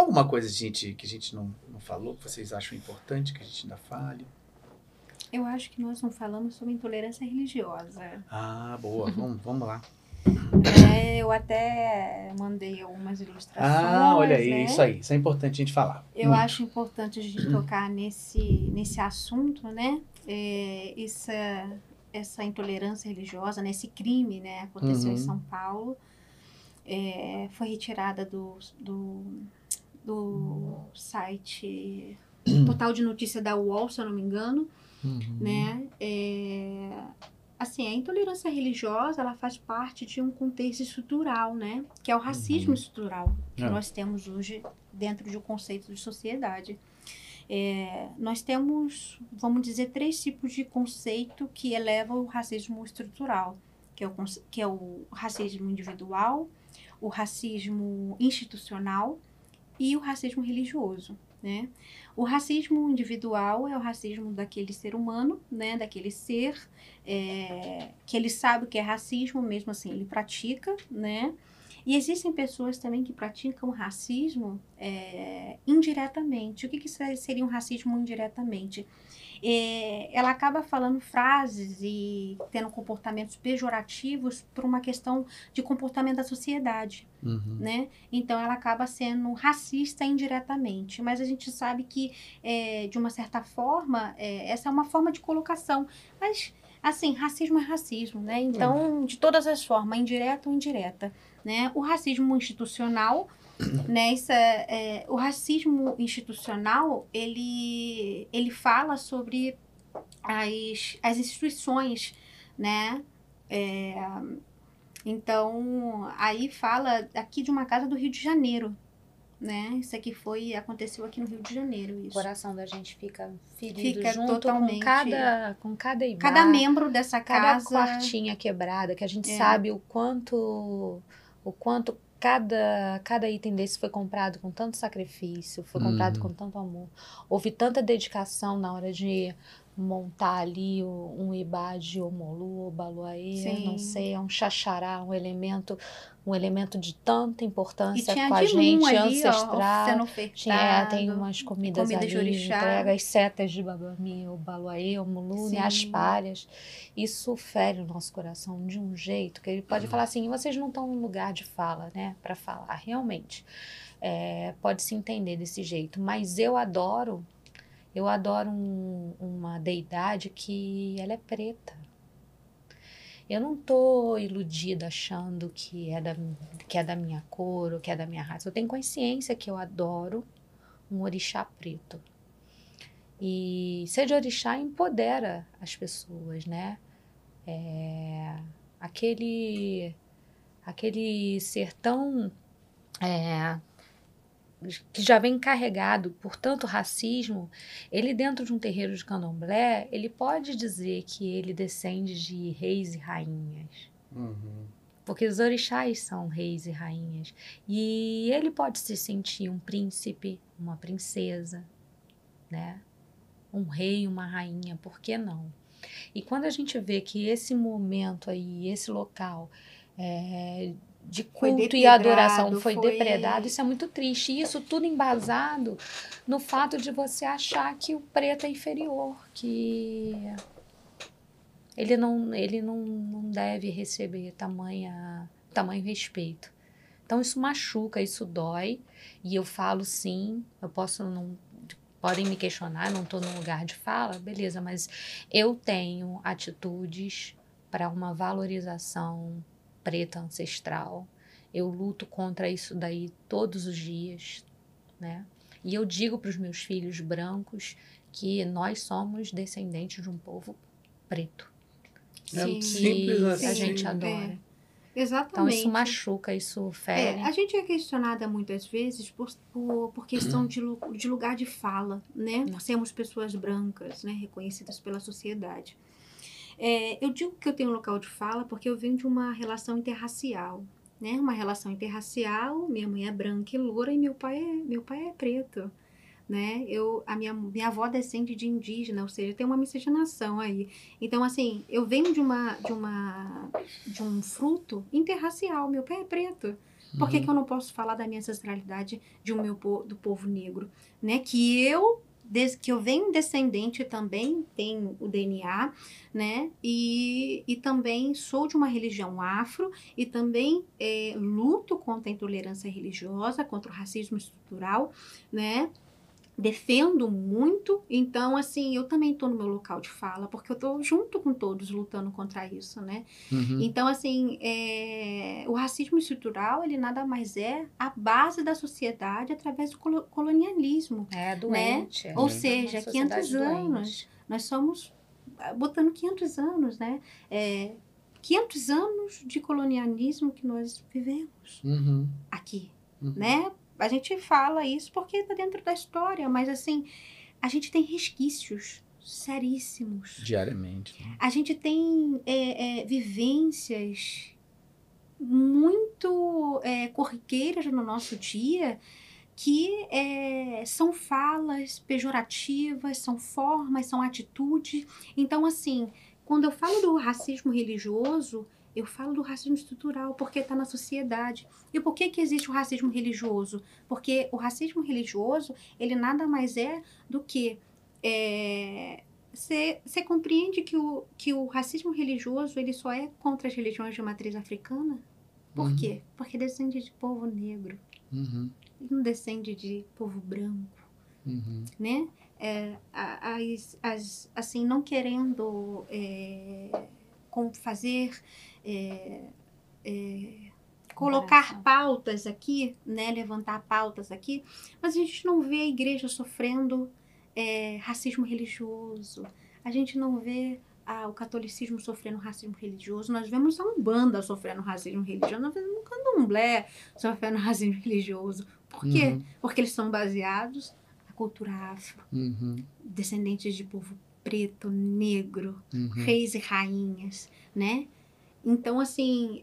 alguma coisa que a gente não falou, que vocês acham importante que a gente ainda fale? Eu acho que nós não falamos sobre intolerância religiosa. Ah, boa. Vamos lá. Eu até mandei algumas Ah, olha ilustrações, aí, né? isso aí. Isso é importante a gente falar. Eu acho importante a gente tocar nesse assunto, né? Essa intolerância religiosa, né? Esse crime, né? Aconteceu em São Paulo. Foi retirada do site Portal de Notícia da UOL, se eu não me engano, né? Assim, a intolerância religiosa, ela faz parte de um contexto estrutural, né? Que é o racismo estrutural que nós temos hoje dentro de um conceito de sociedade. Nós temos, vamos dizer, 3 tipos de conceito que elevam o racismo estrutural, que é o racismo individual, o racismo institucional e o racismo religioso, né? O racismo individual é o racismo daquele ser humano, né? Daquele ser que ele sabe o que é racismo, mesmo assim ele pratica, né? E existem pessoas também que praticam racismo indiretamente. O que seria um racismo indiretamente? Ela acaba falando frases e tendo comportamentos pejorativos por uma questão de comportamento da sociedade, né? Então, ela acaba sendo racista indiretamente. Mas a gente sabe que, de uma certa forma, essa é uma forma de colocação. Mas, assim, racismo é racismo, né? Então, de todas as formas, indireta ou indireta, né? O racismo institucional, né, o racismo institucional, ele fala sobre as instituições, né? Então, aí fala aqui de uma casa do Rio de Janeiro, né? Isso aqui aconteceu aqui no Rio de Janeiro, isso. O coração da gente fica ferido Fica junto totalmente, com cada IBA, cada membro dessa cada casa, quartinha quebrada, que a gente sabe o quanto cada item desse foi comprado com tanto sacrifício, foi comprado com tanto amor. Houve tanta dedicação na hora de montar ali um ibá de Omolu, Baluaê, não sei, é um xaxará, um elemento de tanta importância com a gente, ali, ancestral. sendo ofertado, Tem umas comidas ali, de orixá, entrega as setas de Babami, o Baluaê, o Omolu, né, as palhas. Isso fere o nosso coração de um jeito que ele pode falar assim, vocês não estão num lugar de fala, né, para falar, realmente. Pode se entender desse jeito, mas eu adoro uma deidade que ela é preta. Eu não tô iludida achando que é da minha cor ou que é da minha raça. Eu tenho consciência que eu adoro um orixá preto. E ser de orixá empodera as pessoas, né? Aquele ser tão... que já vem carregado por tanto racismo, ele dentro de um terreiro de candomblé, ele pode dizer que ele descende de reis e rainhas. Porque os orixás são reis e rainhas. E ele pode se sentir um príncipe, uma princesa, né? Um rei, uma rainha, por que não? E quando a gente vê que esse momento aí, esse local de culto e adoração foi depredado, isso é muito triste. E isso tudo embasado no fato de você achar que o preto é inferior, que ele não deve receber tamanho respeito. Então isso machuca, isso dói, e eu falo sim, podem me questionar, não estou num lugar de fala, beleza, mas eu tenho atitudes para uma valorização preta ancestral. Eu luto contra isso daí todos os dias, né? E eu digo para os meus filhos brancos que nós somos descendentes de um povo preto. Sim, simples assim. A gente adora. Exatamente. Então isso machuca, isso fere. A gente é questionada muitas vezes por questão de lugar de fala, né? Por sermos pessoas brancas, né? Reconhecidas pela sociedade. Eu digo que eu tenho um local de fala porque eu venho de uma relação interracial, né? Uma relação interracial, minha mãe é branca e loura e meu pai é preto, né? A minha avó descende de indígena, ou seja, tem uma miscigenação aí. Então, assim, eu venho de um fruto interracial, meu pai é preto, Por que eu não posso falar da minha ancestralidade do povo negro? Né? Desde que eu venho descendente, também tenho o DNA, né? E também sou de uma religião afro e também luto contra a intolerância religiosa, contra o racismo estrutural, né? Defendo muito, então, assim, eu também estou no meu local de fala, porque eu estou junto com todos lutando contra isso, né? Então, assim, o racismo estrutural, ele nada mais é a base da sociedade através do colonialismo. É doente. Né? Ou seja, 500 anos, doente. Nós somos, botando 500 anos, né? 500 anos de colonialismo que nós vivemos aqui, né? A gente fala isso porque está dentro da história, mas assim, a gente tem resquícios seríssimos. Diariamente. Né? A gente tem vivências muito corriqueiras no nosso dia que são falas pejorativas, são formas, são atitudes. Então, assim, quando eu falo do racismo religioso, eu falo do racismo estrutural, porque está na sociedade. E por que existe o racismo religioso? Porque o racismo religioso, ele nada mais é do que... Você compreende que o racismo religioso, ele só é contra as religiões de matriz africana? Por quê? Porque descende de povo negro. Ele não descende de povo branco. Né? Assim, não querendo... como fazer, colocar pautas aqui, né, levantar pautas aqui, mas a gente não vê a igreja sofrendo racismo religioso, a gente não vê o catolicismo sofrendo racismo religioso, nós vemos a Umbanda sofrendo racismo religioso, nós vemos o Candomblé sofrendo racismo religioso. Por quê? Porque eles são baseados na cultura afro, descendentes de povo preto, negro, reis e rainhas, né? Então, assim,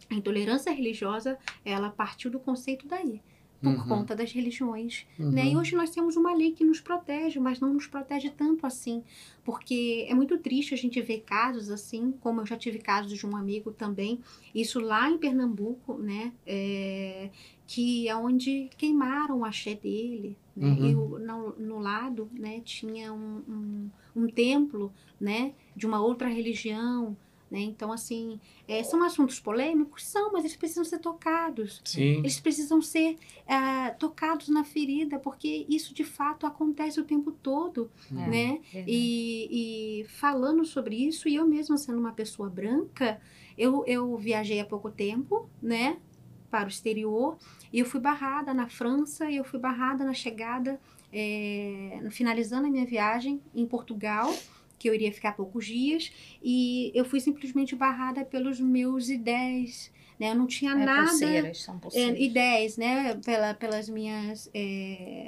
a intolerância religiosa, ela partiu do conceito daí, por conta das religiões, né? E hoje nós temos uma lei que nos protege, mas não nos protege tanto assim, porque é muito triste a gente ver casos assim, como eu já tive casos de um amigo também, isso lá em Pernambuco, né? Que é onde queimaram o axé dele, né? E no lado, né, tinha um templo, né, de uma outra religião, né? Então, assim, são assuntos polêmicos? São, mas eles precisam ser tocados. Sim. Eles precisam ser tocados na ferida, porque isso, de fato, acontece o tempo todo, né? E falando sobre isso, e eu mesma sendo uma pessoa branca, eu viajei há pouco tempo, né, para o exterior, e eu fui barrada na França, e eu fui barrada na chegada, finalizando a minha viagem em Portugal, que eu iria ficar poucos dias, e eu fui simplesmente barrada pelos meus ideias, né? Eu não tinha nada... Pulseiras, são pulseiras. Ideias, né? Pelas minhas...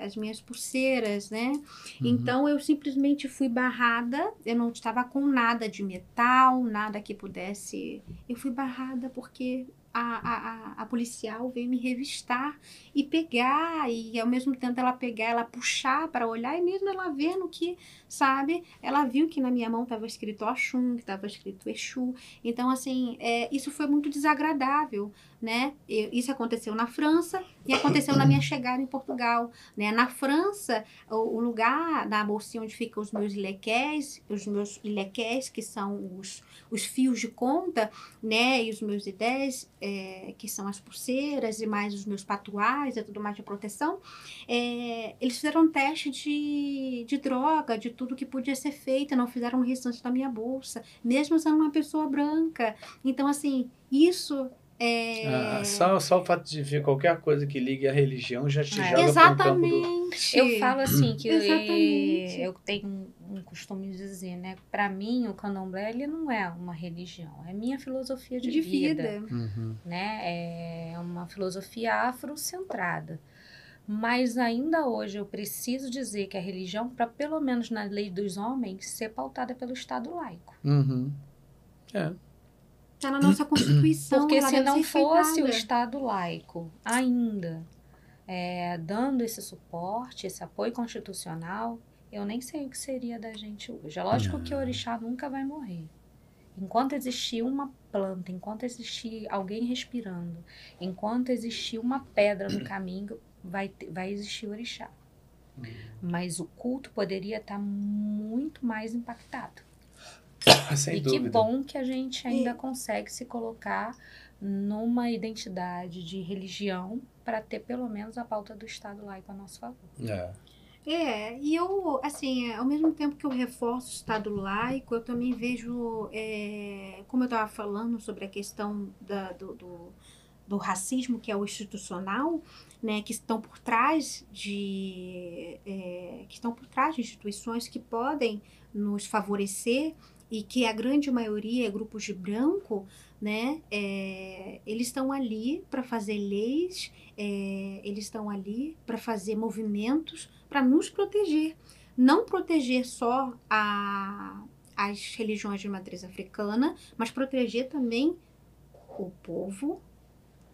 as minhas pulseiras, né? Então, eu simplesmente fui barrada, eu não estava com nada de metal, nada que pudesse... Eu fui barrada porque... A policial veio me revistar e pegar, e ao mesmo tempo ela pegar, ela puxar para olhar, e mesmo ela vendo que, sabe, ela viu que na minha mão estava escrito Oxum, que estava escrito Exu. Então, assim, isso foi muito desagradável, né? Isso aconteceu na França e aconteceu na minha chegada em Portugal, né? Na França, o lugar da bolsinha onde ficam os meus lequés, que são os fios de conta, né? E os meus ideias, que são as pulseiras e mais os meus patuais e tudo mais de proteção, eles fizeram um teste de droga, de tudo que podia ser feito, não fizeram um restante da minha bolsa, mesmo sendo uma pessoa branca. Então, assim, isso... Só o fato de ver qualquer coisa que ligue à religião já te joga Exatamente. para um campo do... Eu falo assim, que Exatamente. eu tenho um costume de dizer, né? Para mim, o candomblé, ele não é uma religião, é minha filosofia de vida. Né? É uma filosofia afrocentrada. Mas ainda hoje eu preciso dizer que a religião, para pelo menos na lei dos homens, ser pautada pelo Estado laico. Está na nossa Constituição. Porque se não fosse o respeitada. Estado laico ainda dando esse suporte, esse apoio constitucional, eu nem sei o que seria da gente hoje. É lógico que o orixá nunca vai morrer. enquanto existir uma planta, enquanto existir alguém respirando, enquanto existir uma pedra no caminho, vai existir o orixá. Mas o culto poderia estar muito mais impactado. Sem e dúvida. Que bom que a gente ainda consegue se colocar numa identidade de religião para ter pelo menos a pauta do Estado laico a nosso favor. E eu, assim, ao mesmo tempo que eu reforço o Estado laico, eu também vejo, como eu estava falando sobre a questão do racismo, que é o institucional, né, que estão por trás de instituições que podem nos favorecer e que a grande maioria é grupos de branco, né, eles estão ali para fazer leis, eles estão ali para fazer movimentos para nos proteger. Não proteger só as religiões de matriz africana, mas proteger também o povo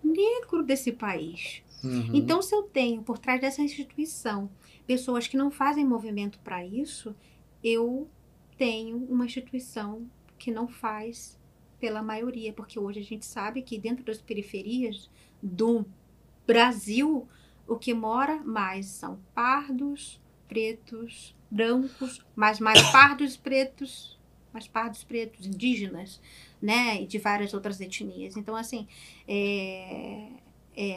negro desse país. Então, se eu tenho por trás dessa instituição pessoas que não fazem movimento para isso, eu tenho uma instituição que não faz pela maioria, porque hoje a gente sabe que dentro das periferias do Brasil, o que mora mais são pardos, pretos, brancos, mas mais pardos, pretos, indígenas, né, e de várias outras etnias. Então, assim,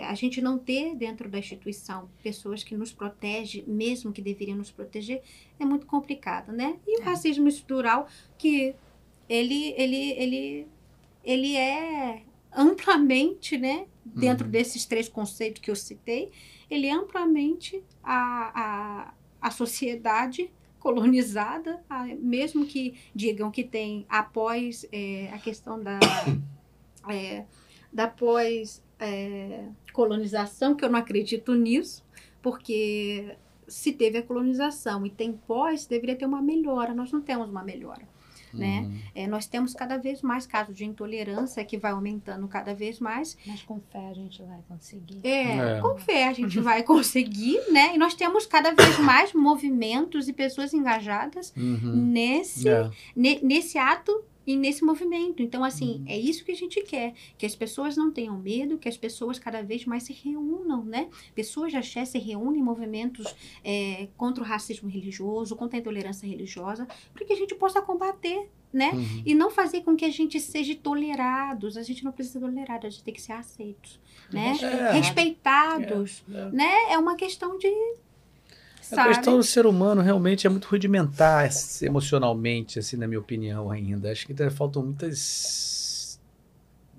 a gente não ter dentro da instituição pessoas que nos protegem, mesmo que deveriam nos proteger, é muito complicado, né? E o racismo estrutural, que ele é amplamente, né, dentro desses 3 conceitos que eu citei, ele é amplamente a sociedade colonizada, mesmo que digam que tem após a questão da pós-colonização, que eu não acredito nisso, porque se teve a colonização e tem pós, deveria ter uma melhora. Nós não temos uma melhora. Né? Nós temos cada vez mais casos de intolerância que vai aumentando cada vez mais. Mas com fé a gente vai conseguir. Com fé a gente vai conseguir, né? E nós temos cada vez mais movimentos e pessoas engajadas nesse ato e nesse movimento. Então, assim, é isso que a gente quer, que as pessoas não tenham medo, que as pessoas cada vez mais se reúnam, né? Pessoas de axé se reúnem em movimentos contra o racismo religioso, contra a intolerância religiosa, para que a gente possa combater, né? E não fazer com que a gente seja tolerados. A gente não precisa ser tolerado, a gente tem que ser aceitos, né? Respeitados, né? É uma questão de... A questão do ser humano realmente é muito rudimentar emocionalmente, assim, na minha opinião, ainda. Acho que ainda faltam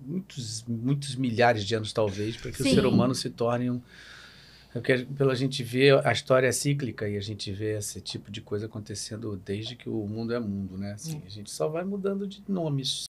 muitos milhares de anos, talvez, para que o ser humano se torne um... Porque pela gente ver, a história é cíclica e a gente vê esse tipo de coisa acontecendo desde que o mundo é mundo, né? Assim, a gente só vai mudando de nomes